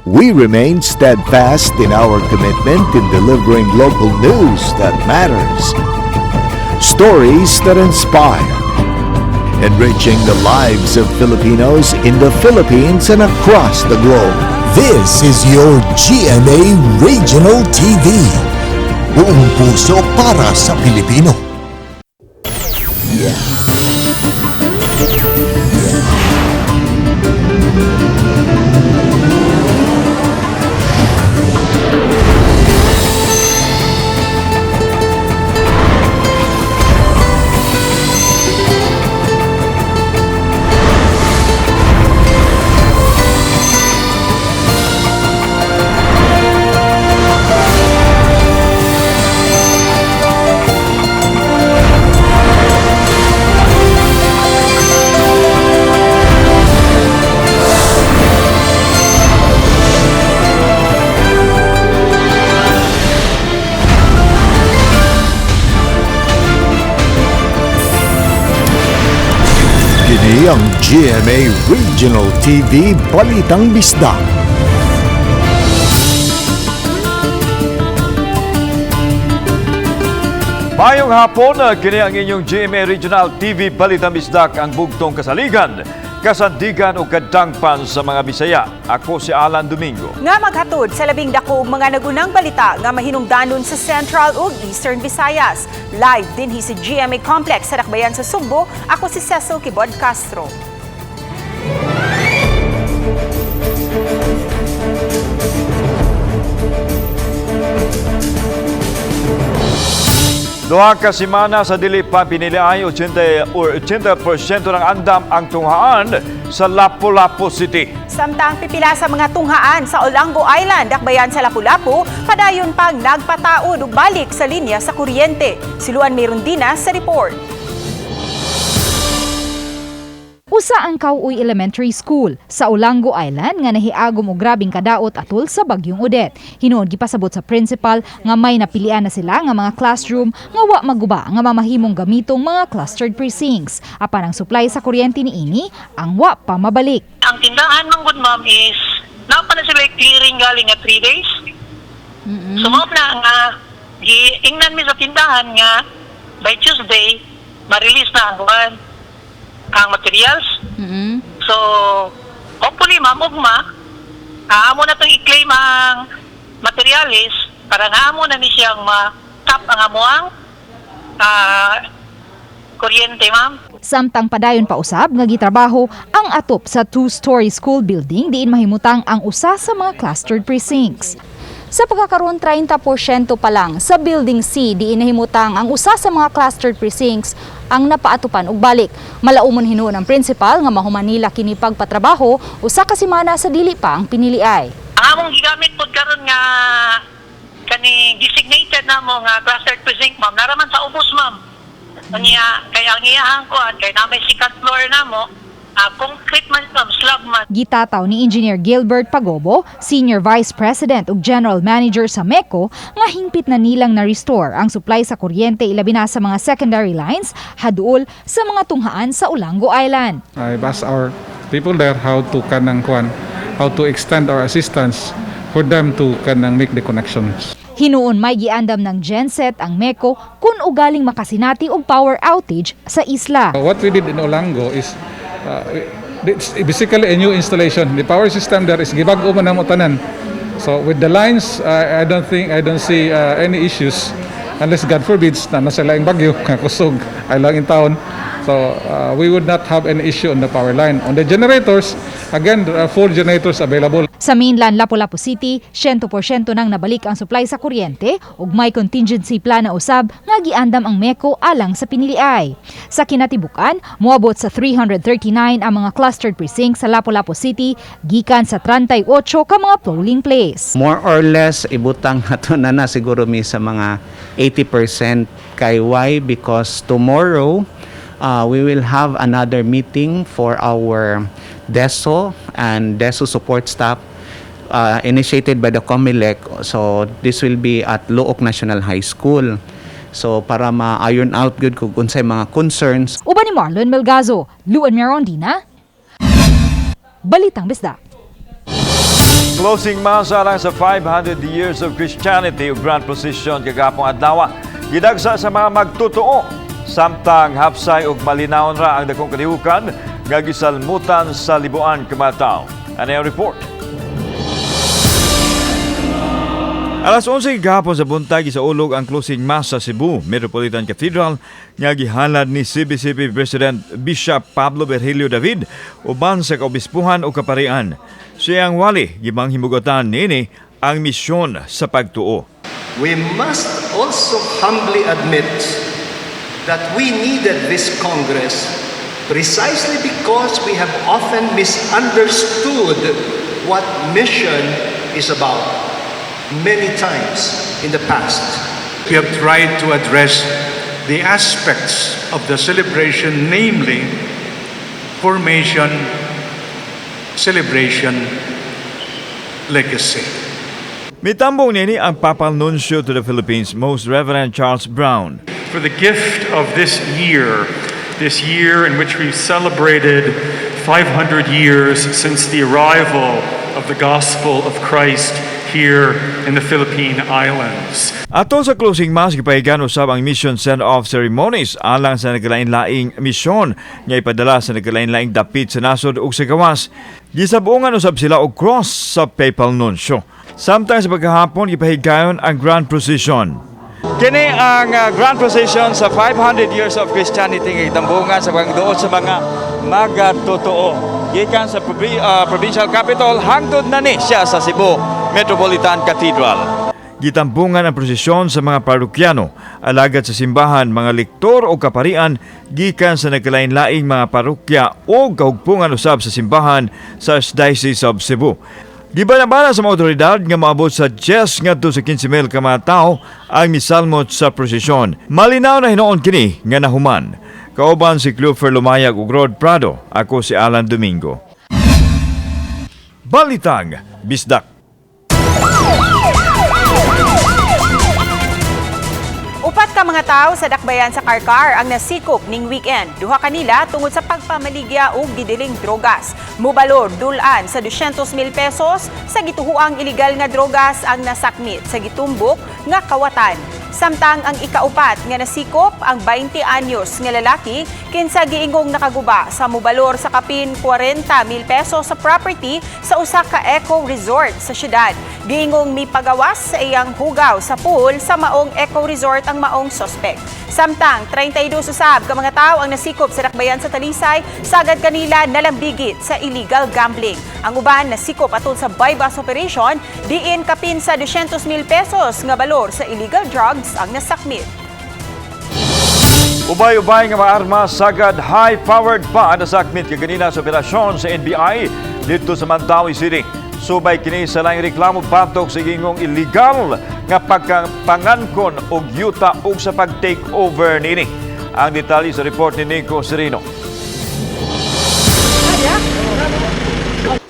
We remain steadfast in our commitment in delivering local news that matters, stories that inspire, enriching the lives of Filipinos in the Philippines and across the globe. This is your GMA Regional TV. Buong puso para sa Pilipino. Kini ang GMA Regional TV Balitang Bisdak. Mayong hapon, kini ang inyong GMA Regional TV Balitang Bisdak, ang bugtong kasaligan, kasandigan o kadangpan sa mga Bisaya. Ako si Alan Domingo. Nga maghatod sa labing dakong mga nagunang balita nga mahinungdanon sa Central ug Eastern Visayas. Live dinhi sa GMA Complex sa Dakbayan sa Sugbo. Ako si Cecil Kibod Castro. Duha ka semana sa dili pa piniliay 80% ng andam ang tunghaan sa Lapu-Lapu City. Samtang pipila sa mga tunghaan sa Olango Island, Dakbayan sa Lapu-Lapu, padayon pang nagpataod ug balik sa linya sa kuryente. Si Luan Merundina sa report. Usa ang Kauoy Elementary School sa Olango Island nga nahiagom og grabing kadaot atol sa bagyong Odette. Hinuod gipasabot sa principal nga may napilian na sila nga mga classroom nga wa maguba nga mamahimong gamitong mga clustered precincts. Apan ang supply sa kuryente niini ang wa pa mabalik. Ang tindahan ng good mom is napa na sila clearing galing nga 3 days. Sumop na nga giingnan mi sa tindahan nga by Tuesday ma-release na ang materials. So hopefully ma'am ugma amo na tong i-claim ang materials para nga amo na ni siyang ma-tap ang amuang kuryente ma'am. Samtang padayon pa usab nga gitrabaho ang atop sa 2-story school building diin mahimutang ang usa sa mga clustered precincts. Sa pagkakaroon 30% pa lang sa Building C diin nahimutang ang usa sa mga clustered precincts ang napaatupan og balik. Malaumon hinuon ang principal nga mahuman nila kini pagpatrabaho usa ka semana sa dili pa ang piniliay. Ang among gigamit pod karon nga kani designated namo nga clustered precinct ma'am naraman sa ubos ma'am. Kaya ang iyahang kuan kay namay second floor namo concrete man ma'am, slab man. Gitataw ni Engineer Gilbert Pagobo, Senior Vice President ug General Manager sa MECO, nga hingpit na nilang na-restore ang supply sa kuryente ilabi na sa mga secondary lines haduol sa mga tunghaan sa Olango Island. I've asked our people there how to extend our assistance for them to make the connections. Hinuon may giandam ng genset ang MECO kung ugaling makasinati og power outage sa isla. What we did in Olango is it's basically a new installation. The power system there is gibag-o man namo tanan. So with the lines, I don't see any issues unless God forbids na nasa laing bagyo nga kusog ay lang in town. So we would not have any issue on the power line. On the generators, again, there are 4 generators available. Sa mainland Lapu-Lapu City, 100% nang nabalik ang supply sa kuryente ug may contingency plan na usab nga giandam ang MECO alang sa piniliay. Sa kinatibukan, moabot sa 339 ang mga clustered precincts sa Lapu-Lapu City gikan sa 38 ka mga polling place. More or less ibutang nato na siguro mi sa mga 80% kay why because tomorrow we will have another meeting for our DESO and DESO support staff initiated by the COMELEC. So this will be at Luok National High School. So para ma-iron out good kung unsay mga concerns. Uban ni Marlon Melgazo, Luan Merondina, Balitang Bisdak. Closing Mass alang sa 500 years of Christianity o Grand Procession kagapong adlaw. Gidagsa sa mga magtutuo. Samtang hapsay ug malinawon ra ang dakong kalihukan nga gisalmutan sa libuan ka mga tawo. Ano yung report? Alas 11 gahapon sa buntag gisaulog ang closing mass sa Cebu Metropolitan Cathedral nga gihalad ni CBCP President Bishop Pablo Virgilio David uban sa kaobispuhan o kaparian. Siyang wali gibang himugatan niini ang misyon sa pagtuo. We must also humbly admit that we needed this Congress precisely because we have often misunderstood what mission is about. Many times in the past, we have tried to address the aspects of the celebration, namely formation, celebration, legacy. Mitambong nini ang Papal Nuncio to the Philippines, Most Reverend Charles Brown. For the gift of this year in which we've celebrated 500 years since the arrival of the gospel of Christ here in the Philippine Islands. Ato sa closing mass, gipahigan usab ang mission send-off ceremonies alang sa naglain-laing misyon nga ipadala sa naglain-laing dapit sa nasod ug sa gawas. Gisabungan usab sila og cross sa Papal Nuncio. Samtang sa pagkahapon, gipahigayon ang Grand Procession. Kini ang Grand Procession sa 500 years of Christianity nga itambungan sa pagduot sa mga magatotoo. Gikan sa provincial capital hangtod na ni siya sa Cebu Metropolitan Cathedral. Gitambungan ang prosesyon sa mga parokyano, alagad sa simbahan, mga lektor o kaparian, gikan sa nagkalain-laing mga parokya o kahugpungan usab sa simbahan sa Diocese of Cebu. Gibanabana sa mga otoridad nga maabot sa 10 ngadto sa 15,000 ka mga tao ang misalmot sa prosesyon. Malinaw na hinoon kini nga nahuman. Kauban si Clover Lumayag ug Rod Prado, ako si Alan Domingo. Balitang Bisdak. Upat ka mga tao sa dakbayan sa Karkar ang nasikop ning weekend. Duha kanila tungod sa pagpamaligya og gidiling drogas. Mubalor dulan sa 200,000 pesos sa gituhuang iligal nga drogas ang nasakmit sa gitumbok nga kawatan. Samtang ang ikaupat nga nasikop ang 20 anyos nga lalaki kinsa giingong nakaguba sa mubalor sa kapin 40,000 pesos sa property sa usa ka eco resort sa syudad. Giingong mipagawas sa iyang hugaw sa pool sa maong eco resort ang maong suspect. Samtang 32 usab ka mga tao ang nasikop sa dakbayan sa Talisay, sagad kanila nalambigit sa illegal gambling. Ang uban nasikop atol sa bypass operation, diin kapin sa 200,000 pesos nga balor sa illegal drugs ang nasakmit. Ubay-ubay nga mga armas sagad high-powered pa nasakmit kaganina sa operasyon sa NBI dito sa Mandawi City. Subay kini sa laing reklamo batok sa gingong illegal nga pagpangankon og yuta ug sa pag-take over nini. Ang detalye sa report ni Nico Serino.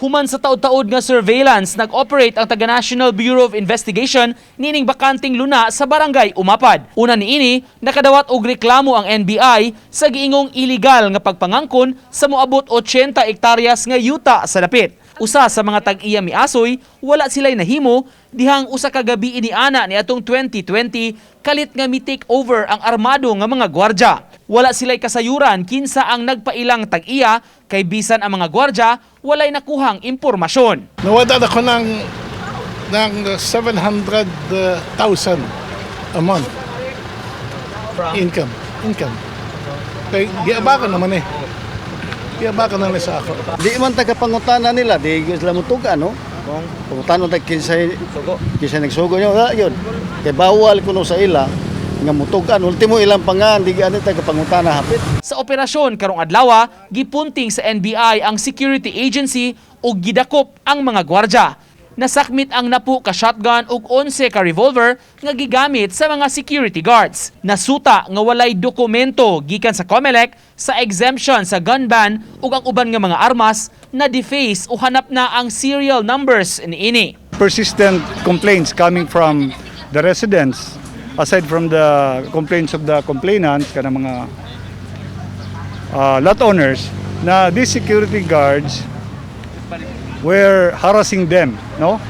Human sa taod-taod nga surveillance, nag-operate ang taga-National Bureau of Investigation nining bakanting luna sa barangay Umapad. Una niini, nakadawat og reklamo ang NBI sa giingong illegal nga pagpangangkon sa moabot 80 hektaryas nga yuta sa dapit. Usa sa mga tag-iya miasoy, wala sila'y nahimo, dihang usa ka gabi iniana ni atong 2020, kalit nga mi-take over ang armado nga mga gwardya. Wala sila'y kasayuran kinsa ang nagpailang tag-iya, kay bisan ang mga gwardya, walay nakuhang impormasyon. Nawala ako ng 700,000 a month. Income. Kaya giabakan naman eh. Giabakan na sa ako. Di man tagapangutana nila, di sila mutuga, no? Pangutano tayo kinsa nagsugo nyo, yun. Kaya bawal ko no sa ila, nga mutugan, ultimo ilang pangan, di gani tagapangutana hapit. Sa operasyon karong adlaw, gipunting sa NBI ang security agency ug gidakop ang mga gwardya. Nasakmit ang napu ka shotgun ug 11 ka revolver nga gigamit sa mga security guards. Nasuta nga walay dokumento gikan sa COMELEC sa exemption sa gun ban ug ang uban nga mga armas na deface o hanap na ang serial numbers niini. Persistent complaints coming from the residents, aside from the complaints of the complainants, kanang mga lot owners, na these security guards were harassing them, no?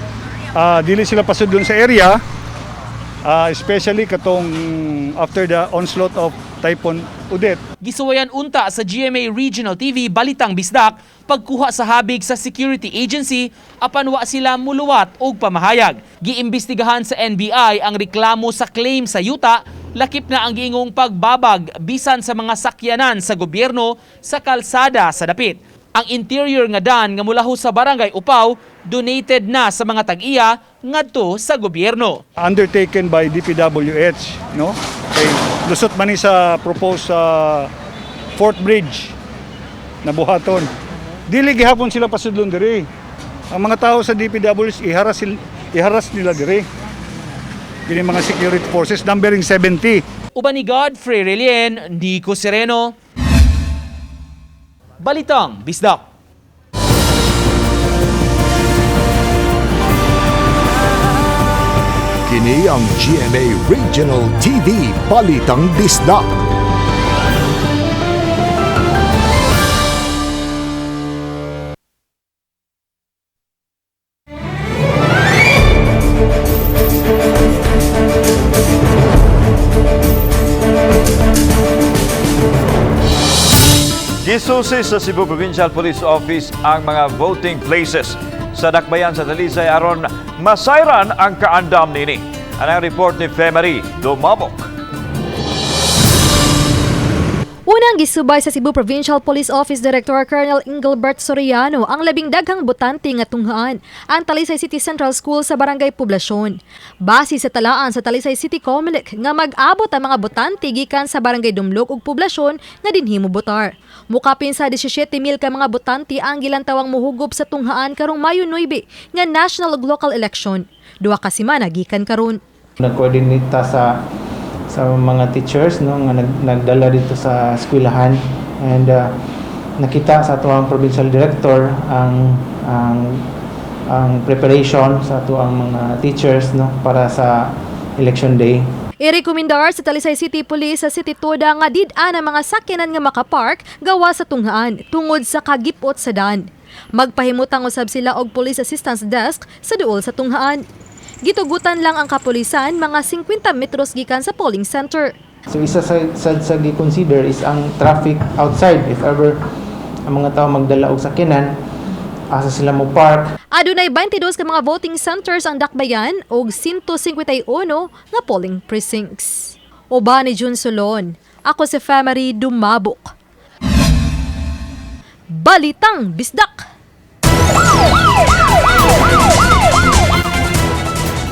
Dili sila pasud dun sa area, especially katong after the onslaught of Typhoon Odette. Gisuwayan unta sa GMA Regional TV Balitang Bisdak pagkuha sa habig sa security agency apan wa sila muluwat og pamahayag. Giimbestigahan sa NBI ang reklamo sa claim sa yuta, lakip na ang giingong pagbabag bisan sa mga sakyanan sa gobyerno sa kalsada sa dapit. Ang interior nga dan nga mula sa Barangay Upaw donated na sa mga tag-iya ngadto sa gobyerno. Undertaken by DPWH, no? Kay lusot man ni sa proposed Fort Bridge na buhaton. Dili gihapon sila pasudlon diri. Ang mga tao sa DPWH iharas nila diri. Kini mga security forces numbering 70. Uban ni Godfrey Relien, Nico Sereno. Balitang Bisdak. Kini ang GMA Regional TV Balitang Bisdak. Gisusi sa Cebu Provincial Police Office ang mga voting places sa dakbayan sa Talisay aron masayran ang kaandam nini. Ang report ni Femari Dumabok. Unang gisubay sa Cebu Provincial Police Office Director Colonel Engelbert Soriano ang labing daghang botante nga tunghaan ang Talisay City Central School sa Barangay Poblasyon. Base sa talaan sa Talisay City Comelec nga mag-abot ang mga botante gikan sa Barangay Dumlok ug Poblasyon nga dinhi mobotar. Mukapin sa 17,000 ka mga botante ang gilantawang muhugop sa tunghaan karong Mayo 9 nga national ug local election. Duha ka semana gikan karon. Nag-coordinate sa mga teachers, no, nga nagdala dito sa eskwelahan, and nakita sa atuang provincial director ang preparation sa atuang mga teachers, no, para sa election day. Irekomendar sa Talisay City Police sa City Toda nga did-an ang mga sakyanan nga makapark gawa sa tunghaan tungod sa kagipot sa dan. Magpahimutang usab sila og police assistance desk sa duol sa tunghaan. Gitugutan lang ang kapulisan mga 50 metros gikan sa polling center. So isa sa gi-consider is ang traffic outside. If ever ang mga tao magdala og sakyanan, asa sila mo park. Adunay 22 ka mga voting centers ang dakbayan og 151 nga polling precincts. Oba ni Jun Solon, ako si Femari Dumabok. Balitang Bisdak.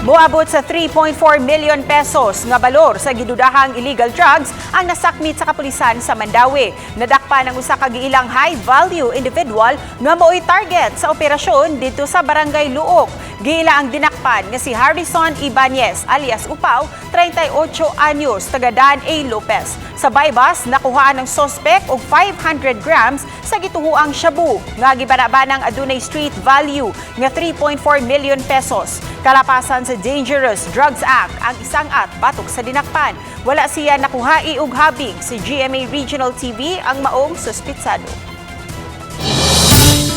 Moabot sa 3.4 million pesos nga balor sa gidudahang illegal drugs ang nasakmit sa kapulisan sa Mandawi. Nadakpan ang usa ka giilang high-value individual nga mao'y target sa operasyon dito sa Barangay Luok. Giila ang dinakpan nga si Harrison Ibanez alias Upaw, 38 anyos, taga Dan A. Lopez. Sa baybas, nakuhaan ng sospek og 500 grams sa gituhuang shabu nga gibanabanang adunay street value nga 3.4 million pesos. Kalapasan sa Dangerous Drugs Act ang isang at batok sa dinakpan. Wala siya nakuhai og habig si GMA Regional TV ang maong suspitsado.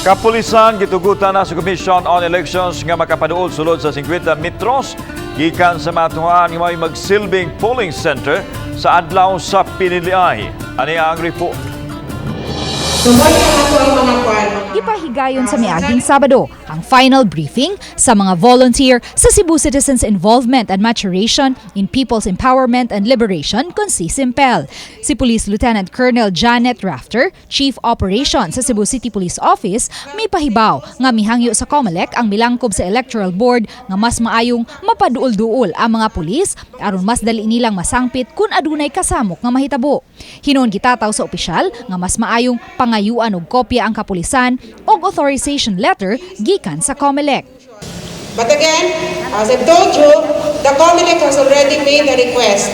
Kapulisan gitugutan na sa Commission on Elections nga makapaduol sulod sa 50 metros gikan sa matuhan nga may magsilbing polling center sa adlaw sa piniliay. Ani ang report. Ipahigayon sa miaging Sabado ang final briefing sa mga volunteer sa Cebu Citizens Involvement and Maturation in People's Empowerment and Liberation kon CICIMPEL. Si Police Lieutenant Colonel Janet Rafter, Chief Operations sa Cebu City Police Office, may pahibaw nga mihangyo sa COMELEC ang milangkob sa Electoral Board nga mas maayong mapaduol-duol ang mga pulis aron mas dali nilang masangpit kung adunay kasamok nga mahitabo. Hinon gitataw sa opisyal nga mas maayong pangayuan og kopya ang kapulisan og authorization letter gikan sa COMELEC. But again, as I've told you, the COMELEC has already made a request,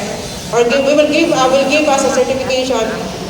or will give us a certification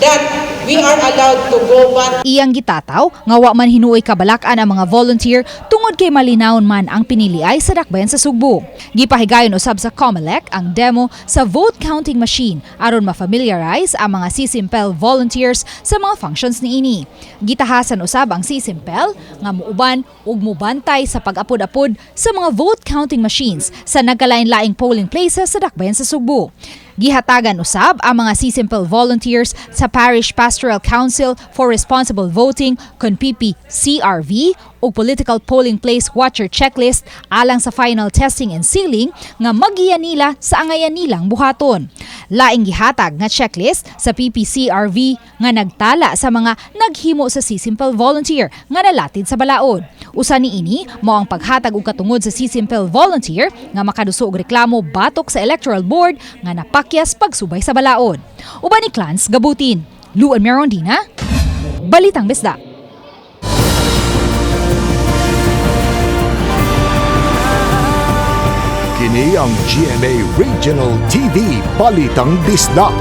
that we are allowed to go back. Iyang gitataw nga wa man hinuoy kabalakan ang mga volunteer tungod tungod kay malinawon man ang piniliay sa dakbayan sa Sugbo. Gipahigayon usab sa COMELEC ang demo sa vote counting machine aron ma-familiarize ang mga CCMPEL volunteers sa mga functions niini. Gitahasan usab ang CCMPEL nga muuban ug mubantay sa pag-apod-apod sa mga vote counting machines sa nagkalain-laing polling places sa dakbayan sa Sugbo. Gihatagan usab ang mga CCMPEL volunteers sa Parish Pastoral Council for Responsible Voting (CONPP-CRV) o Political Polling Place Watcher Checklist alang sa final testing and sealing nga magiya nila sa angayan nilang buhaton. Laing gihatag nga checklist sa PPCRV nga nagtala sa mga naghimo sa CCMPEL volunteer nga nalatid sa balaod. Usa niini mao ang paghatag og katungod sa CCMPEL volunteer nga makaduso og reklamo batok sa Electoral Board nga napakyas pagsubay sa balaod. Uban ni Clans Gabutin, Luan Merondina, Balitang Bisda. Kini ang GMA Regional TV Balitang Bisda.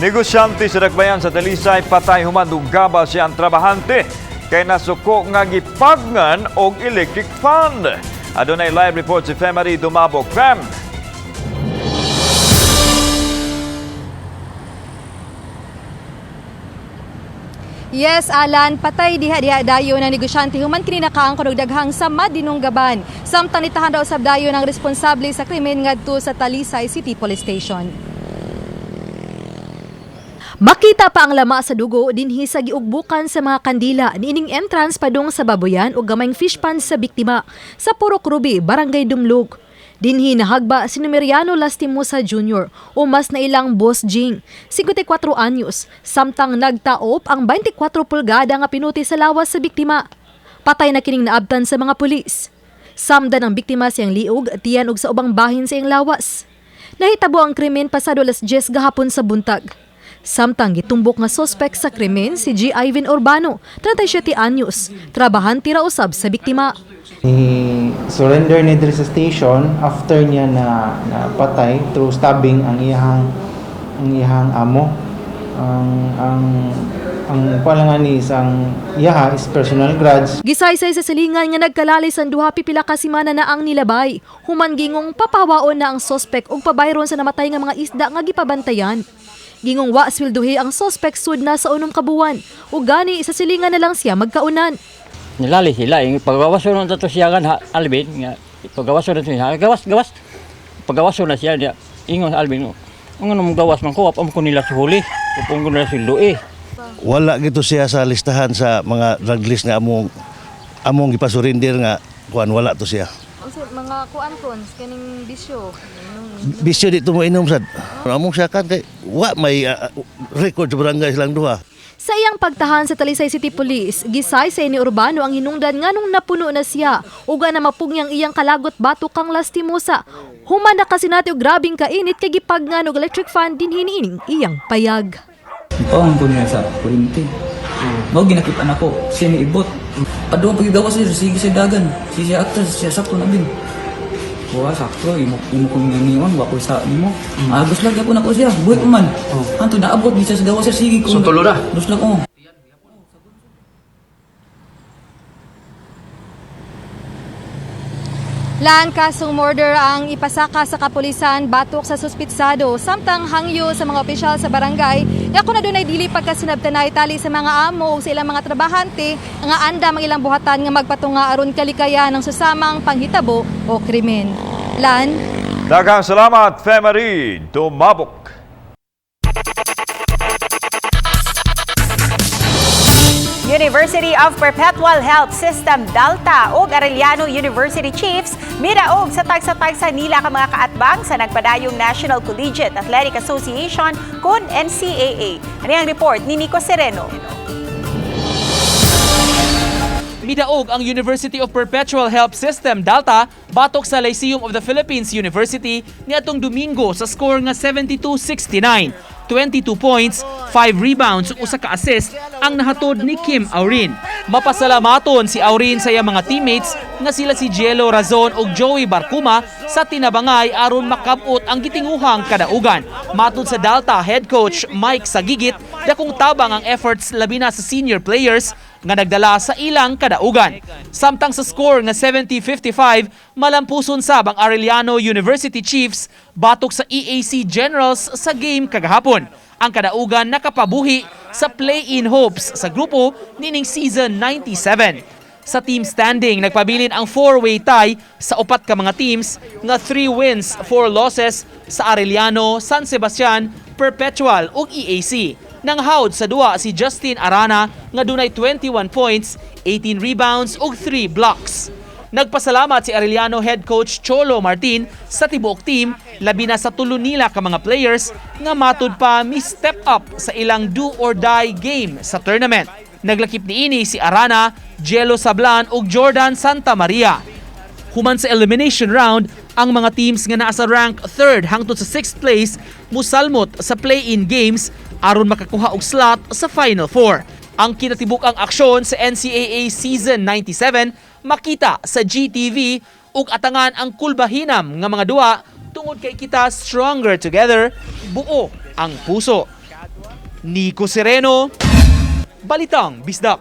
Negosyante sa dakbayan sa Talisay patay human gaba siya ang trabahante kay nasuko nga gipagngan og electric fan. Adunay live report si Femari Dumabo. Fem. Yes, Alan, patay diha dayo ng negosyante human kini nakaang kunog daghang sama dinong gaban. Samtang nitahan daw sab dayo ng responsable sa krimen ngadto sa Talisay City Police Station. Makita pa ang lama sa dugo dinhi sa giugbukan sa mga kandila niining entrance padung sa baboyan ug gamayng fish pond sa biktima sa Purok Ruby, Barangay Dumlog. Dinhi nahagba si Numeriano Lastimosa Jr. o mas na ilang Boss Jing, 54 anyos, samtang nagtaop ang 24 pulgada nga pinuti sa lawas sa biktima. Patay na kining naabtan sa mga pulis. Samdan ang biktima siyang liog, tiyan og sa ubang bahin sa iyang lawas. Nahitabo ang krimen pasado alas 10 gahapon sa buntag. Samtang gitumbok nga suspect sa krimen si G. Ivan Urbano, 37 anyos, trabahante ra usab sa biktima. I-surrender ni diri sa station after niya na patay through stabbing ang iyang amo. Ang palangan ni isang iyaha is personal grudge. Gisaysay sa silingan nga nagkalalis ang duha pipila ka semana na ang nilabay. Human gingong papawaon na ang suspect og pabayron sa namatay nga mga isda nga gipabantayan. Gingong wa sweldohi ang suspect sud na sa unom ka buwan ug gani sa silingan na lang siya magkaunan. Nilali sila yung paggawaso na to siya kan Alvin nga paggawaso na siya gawas paggawaso na siya ingon Alvin ang anong gawas man ko apam ko nila sa huli upong ko nila sildo wala gito siya sa listahan sa mga drug list nga among gipasurinder nga kuan wala to siya. Mga kuan kons kaning bisyo dito mo inom sad. Among siya kan kay wa may record sa barangay silang duha. Sa iyang pagtahan sa Talisay City Police, gisaysay ni Urbano ang hinungdan nganong napuno na siya ug na mapugyang iyang kalagot batok kang Lastimosa. Human na kasi natin og grabing kainit kay gipagnan og electric fan din hiniining iyang payag. Ipawang ko niya sa kurinti. Mao ginakitaan ako, siya ni ibot. Padung pagigawas niya sige sa dagan. Siya aktor, siya sakto na bin. Wah sakto, imo ko ngingon wa ko sa nimo. Agos lang ako nako siya, buhi ko man. Anto naabot di sa gawas siya sige ko. So tulo ra. Dus lang ko. Lan kasong murder ang ipasaka sa kapulisan batok sa suspitsado samtang hangyo sa mga opisyal sa barangay nga kun adunay dili pagkasinabtanay tali sa mga amo ug sa ilang mga trabahante nga andam ang ilang buhatan nga magpatunga aron kalikayan ng susamang panghitabo o krimen. Lan, daghang salamat Femari Dumabok. University of Perpetual Health System Delta ug Arellano University Chiefs midaog sa tagsa-tagsa nila ka mga kaatbang sa nagpadayong National Collegiate Athletic Association kun NCAA. Ano ang report ni Nico Sereno? Midaog ang University of Perpetual Health System Delta batok sa Lyceum of the Philippines University niadtong Domingo sa score nga 72-69. 22 points, 5 rebounds ug usa ka assist ang nahatod ni Kim Aurin. Mapasalamaton si Aurin sa iyang mga teammates nga sila si Jello Razon ug Joey Barcuma sa tinabangay aron makabot ang gitinguhang kadaugan. Matud sa Delta head coach Mike Sagigit, dakong tabang ang efforts labi na sa senior players nga nagdala sa ilang kadaugan. Samtang sa score nga 70-55, malampuson sab ang Arellano University Chiefs batok sa EAC Generals sa game kagahapon. Ang kadaugan nakapabuhi sa play-in hopes sa grupo nining season 97. Sa team standing, nagpabilin ang 4-way tie sa upat ka mga teams nga 3 wins, 4 losses sa Arellano, San Sebastian, Perpetual ug EAC. Nang hawd sa duwa si Justin Arana nga dunay 21 points, 18 rebounds ug 3 blocks. Nagpasalamat si Arellano head coach Cholo Martin sa tibuok team, labi na sa tulo nila ka mga players nga matud pa mi-step up sa ilang do or die game sa tournament. Naglakip niini si Arana, Jello Sablan ug Jordan Santa Maria. Human sa elimination round, ang mga teams nga naa sa rank 3rd hangtod sa 6th place musalmot sa play-in games aron makakuha og slot sa Final Four. Ang kinatibuk-ang aksyon sa NCAA Season 97 makita sa GTV ug atangan ang kulbahinam nga mga duwa tungod kay kita stronger together, buo ang puso. Nico Sereno, Balitang Bisdak.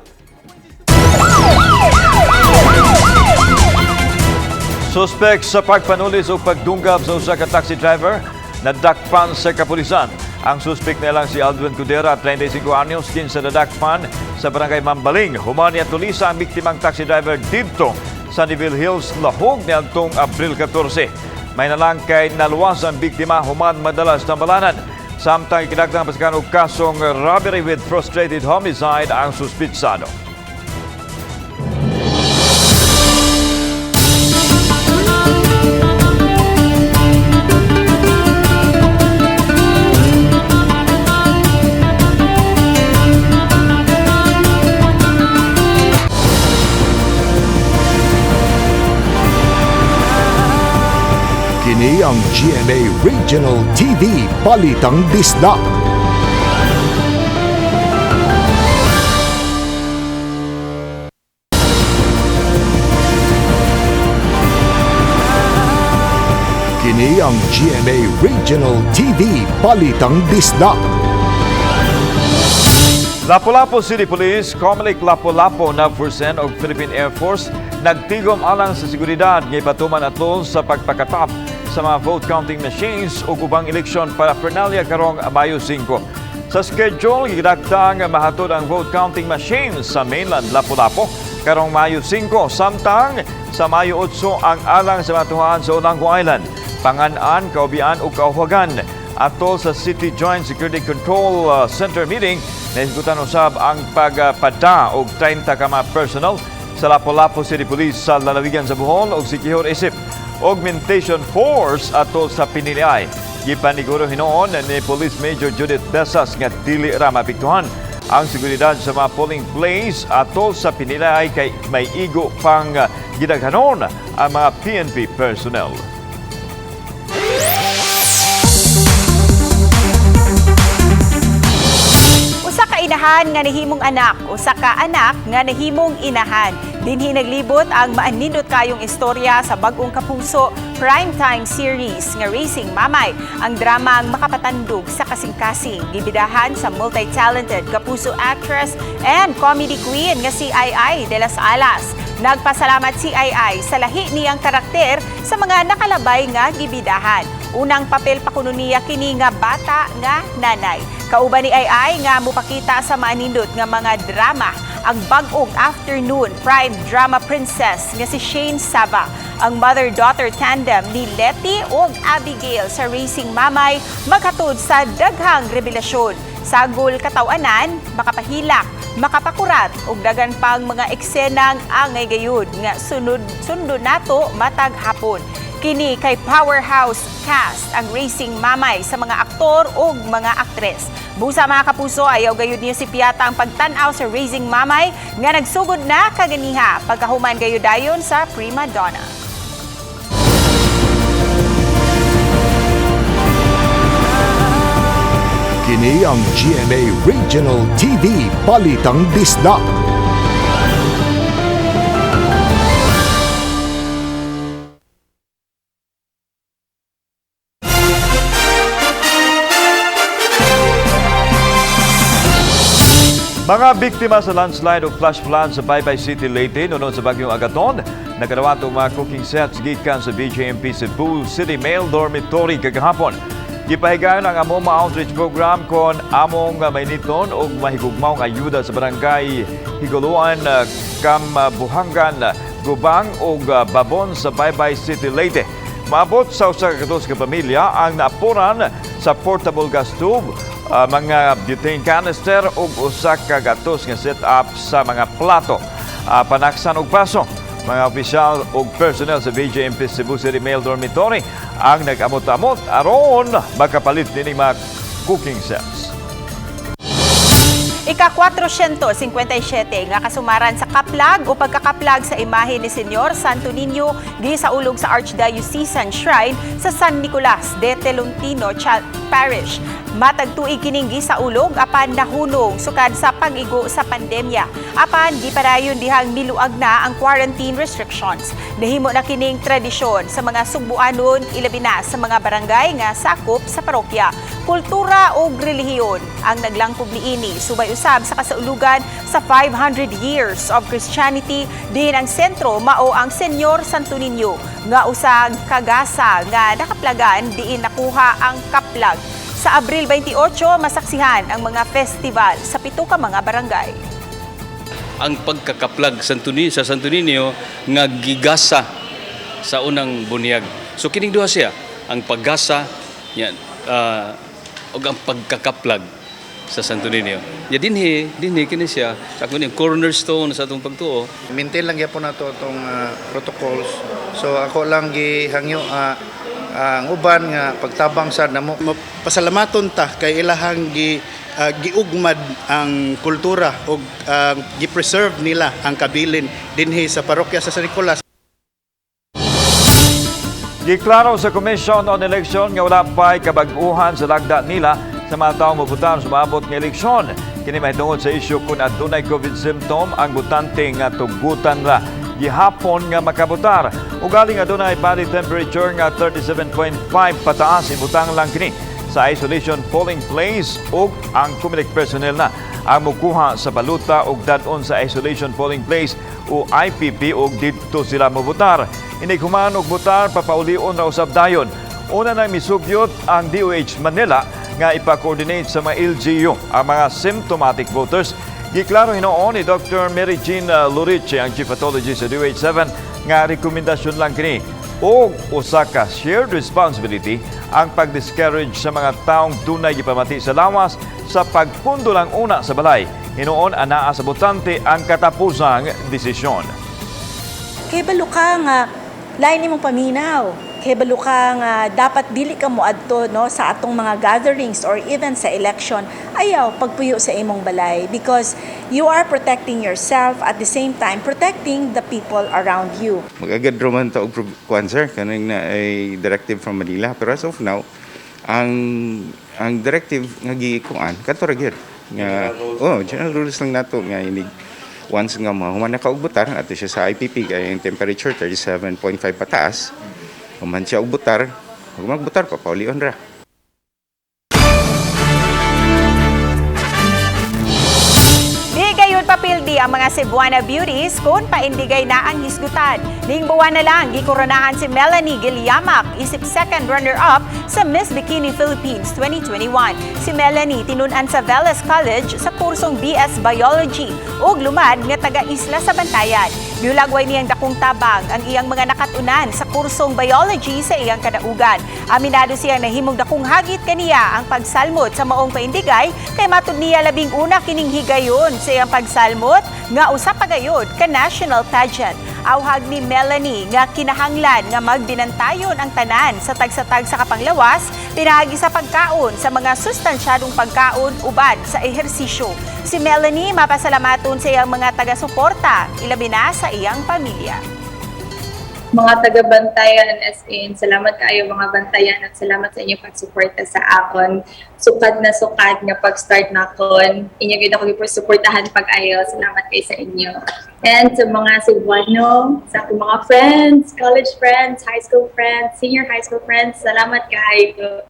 Suspect sa pagpanulis o pagdunggab sa usa ka taxi driver nadakpan sa kapulisan. Ang suspect nilang si Aldwin Cudera, 35 anyos, din sa nadakpan sa barangay Mambaling. Human niya tulisa ang biktimang taxi driver dito sa Neville Hills, Lahog niadtong Abril 14. May nalangkay naluwas ang biktima human madalas tambalanan. Samtang ikinagdang pasikan og kasong robbery with frustrated homicide ang suspitsado. Kini ang GMA Regional TV Balitang Bisdak. Kini ang GMA Regional TV Balitang Bisdak. Lapu-Lapu City Police, Comelec Lapu-Lapu Navforsen og Philippine Air Force nagtigom alang sa seguridad nga ipatuman atol sa pagpakatap sa mga vote counting machines ug ubang eleksyon paraphernalia karong Mayo 5. Sa schedule, gidagtang mahatod ang vote counting machines sa mainland Lapu-Lapu karong Mayo 5, samtang sa Mayo 8 ang alang sa matuhan sa Olango Island, Pangan-an, Kaubian ug Kauhagan. Atol sa City Joint Security Control Center meeting, naisgutan usab ang pagpada og 30 ka mga personnel sa Lapu-Lapu City Police sa lalawigan sa Bohol ug Siquijor isip augmentation force atol sa Piniliay. Gipaniguro hinoon ni Police Major Judith Besas nga dili ra mapiktuhan ang seguridad sa mga polling place atol sa Piniliay kay may igo pang gidaghanon ang mga PNP personnel. Usa ka inahan nga nahimong anak, usa ka anak nga nahimong inahan. Dinhi naglibot ang maanindot kayong istorya sa bagong kapuso primetime series nga Racing Mamay. Ang dramang makapatandog sa kasing-kasing, gibidahan sa multi-talented kapuso actress and comedy queen nga si Ai de las Alas. Nagpasalamat si Ai sa lahi niyang karakter sa mga nakalabay nga gibidahan. Unang papel pa kuno niya kini nga bata nga nanay. Kauban ni Ai nga mupakita sa maanindot nga mga drama ang bag-ong afternoon prime drama princess nga si Shane Sava. Ang mother-daughter tandem ni Letty ug Abigail sa Racing Mamay maghatod sa daghang revelasyon. Sagol katawanan, makapahilak, makapakurat ug dagan pang mga eksenang angay gayud nga sunod nato matag hapon. Kini kay powerhouse cast ang Racing Mamay sa mga aktor ug mga aktres. Busa mga kapuso, ayaw gayud niyo si Piata ang pagtan-aw sa Racing Mamay nga nagsugod na kaganiha pagkahuman gayud dayon sa Prima Donna. Kini ang GMA Regional TV Balitang Bisdak. Mga biktima sa landslide o flash flood sa Baybay City, Leyte noon sa bagyong Agaton, nakadawat ang mga cooking sets gikan sa BJMP Cebu City Male Dormitory kagahapon. Gipahigayon ang among outreach program kon among mainiton o mahigugmaw nga ayuda sa barangay Higuluan, Kambuhangan, Gubang o Babon sa Baybay City, Leyte. Maabot sa usa ka katos ka pamilya ang naapuran sa portable gas tube, mga butane canister ug usa ka gatos nga set-up sa mga plato, panaksan ug paso. Mga opisyal ug personnel sa BJMP Cebu City Male Dormitory ang nag-amot-amot aron makapalit nining mga cooking sets. Ika-457 nga kasumaran sa kaplag o pagkakaplag sa imahe ni Senyor Santo Niño di sa ulog sa Archdiocesan Shrine sa San Nicolas de Tolentino Parish. Matag tuig kining sa ulog apan nahunong sukad sa pag-igo sa pandemya. Apan di parayon dihang miluag na ang quarantine restrictions. Nahimo na kining tradisyon sa mga Subuanon, ilabi na sa mga barangay nga sakop sa parokya. Kultura o relihiyon ang naglangkob niini subay usab sa kasaulugan sa 500 years of Christianity. Din ang sentro mao ang Senyor Santo Niño nga usag kagasa nga nakaplagan diin nakuha ang kaplag. Sa Abril 28, masaksihan ang mga festival sa 7 ka mga barangay. Ang pagkakaplag sa Santo Niño nga gigasa sa unang bunyag. So kining duha siya, ang paggasa yan o ang pagkakaplag sa Santo Niño. Ya dinhi kini siya sa kuning cornerstone sa atong pagtuo. Maintain lang gyapon nato atong protocols. So ako lang gihangyo ang uban nga pagtabang sad namo pasalamaton ta kay ilahang giugmad ang kultura ug gi-preserve nila ang kabilin dinhi sa parokya sa San Nicolas. Giklaro sa Commission on Election nga wala pa'y kabag-uhan sa lagda nila sa mga taong mabutan sa maabot ng eleksyon. Kini mahitungod sa isyu kung adunay COVID symptom ang butante nga tugutan ra gihapon nga makabutar. Ugaling adunay body temperature nga 37.5 pataas ibutang lang kini sa isolation polling place ug ang COMELEC personnel na ang mukuha sa baluta ug dadon sa isolation polling place o IPP ug didto sila mabutar. Inighuman og butar papaulion ra usab dayon. Una nang misugyot ang DOH Manila nga ipa-coordinate sa mga LGU ang mga symptomatic voters. Giklaro hinoon ni Dr. Mary Jean Luriche, ang Chief Pathologist sa DOH-7, nga rekomendasyon lang kini o usa ka shared responsibility ang pag-discourage sa mga taong dunay gipamati sa lawas sa pagpundo lang una sa balay. Hinoon anaa sa botante ang katapusang desisyon. Kay balo ka nga lain nimong paminaw. Kay balo ka nga dapat dili ka moadto no sa atong mga gatherings or even sa election. Ayaw pagpuyo sa imong balay because you are protecting yourself at the same time protecting the people around you. Mag-agad roman ta og sir kaning na ay directive from Manila pero as of now ang directive nga gikuan kadto ra gyud nga general rules lang nato nga inig once nga human na kaugbutar ato siya sa IPP kay ang temperature 37.5 pataas human siya ugbutar ug magbutar pa paulion ra. Gayon papildi ang mga Cebuana beauties kung paindigay na ang hisgutan. Ning buwan na lang, gikoronahan si Melanie Giliamak, isip second runner-up sa Miss Bikini Philippines 2021. Si Melanie tinunan sa Velas College sa kursong BS Biology ug lumad nga taga-isla sa Bantayan. Biulagway niyang dakong tabang ang iyang mga nakatunan sa kursong biology sa iyang kadaugan. Aminado siyang nahimong dakong hagit kaniya ang pagsalmot sa maong paindigay kay matud niya labing una kining higayon sa iyang pagsalmot nga usa pa gayud ka national pageant. Awhag ni Melanie nga kinahanglan nga magbinantayon ang tanan sa tagsatag sa kapanglawas pinagi sa pagkaon sa mga sustansyadong pagkaon uban sa ehersisyo. Si Melanie mapasalamaton sa iyang mga taga-suporta, ilabi na sa iyang pamilya. Mga taga-bantayan as in, salamat kayo mga bantayan at salamat sa inyong pagsuporta sa akon. Sukad na pag-start na akon. Inyong yun ako supportahan pag-ayo. Salamat kayo sa inyo. And sa mga Cebuano, sa akong mga friends, college friends, high school friends, senior high school friends, salamat kayo.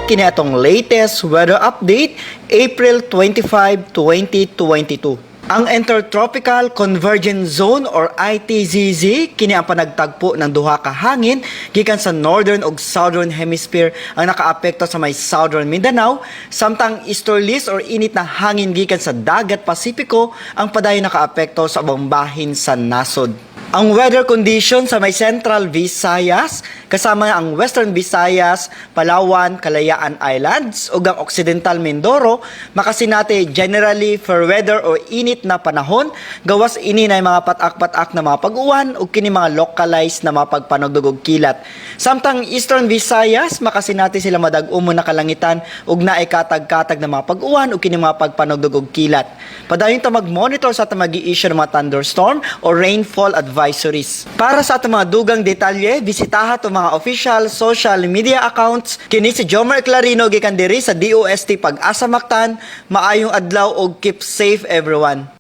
kini atong latest weather update April 25, 2022. Ang Intertropical Convergence Zone or ITZZ kini ang panagtagpo ng duha ka hangin gikan sa northern ug southern hemisphere ang nakaapekto sa may southern Mindanao, samtang easterlies or init na hangin gikan sa dagat Pasipiko ang padayon nakaapekto sa ubang bahin sa nasod. Ang weather condition sa may Central Visayas, kasama ang Western Visayas, Palawan, Kalayaan Islands, ug ang Occidental Mindoro, makasinati generally fair weather o init na panahon, gawas ini na mga patak-patak na mga pag-uwan ug kini mga localized na mga pagpanugdog og kilat. Samtang Eastern Visayas, makasinati sila madag-umon na kalangitan ug naay katag-katag na mga pag-uwan ug kini mga pagpanugdog og kilat. Padayon ta mag-monitor sa magi-issue ng mga thunderstorm o rainfall advisories. Para sa atong mga dugang detalye, bisitaha to mga official social media accounts. Kini si Jomar Clarino gikan diri sa DOST Pag-asa Mactan. Maayong adlaw ug keep safe everyone.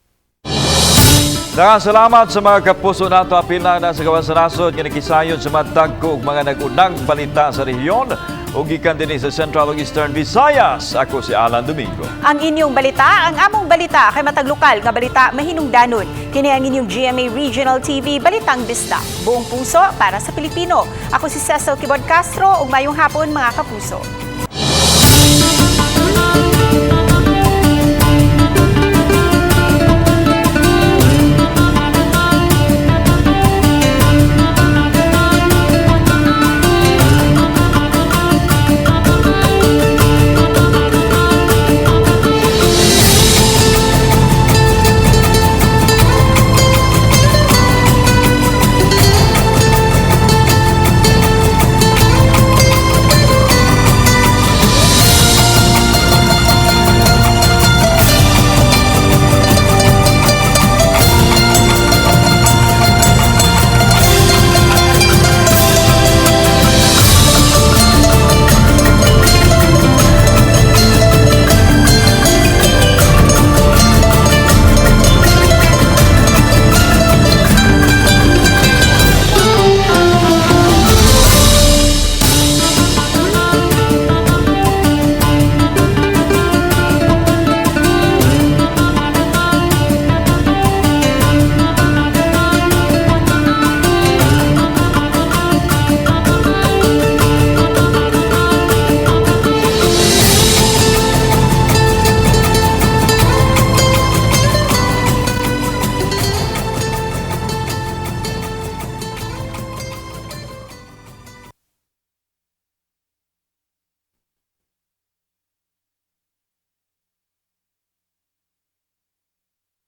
Salamat sa mga kapuso nato apil na sa gawas sa nasod nga nakisayon sa matagko ug mga nag-unang balita sa rehiyon ug gikan dinhi sa Central ug Eastern Visayas. Ako si Alan Domingo. Ang inyong balita, ang among balita kay matag lokal nga balita mahinungdanon. Kini ang inyong GMA Regional TV Balitang Bista. Buong puso para sa Pilipino. Ako si Cecil Kibod Castro ug mayong hapon mga kapuso.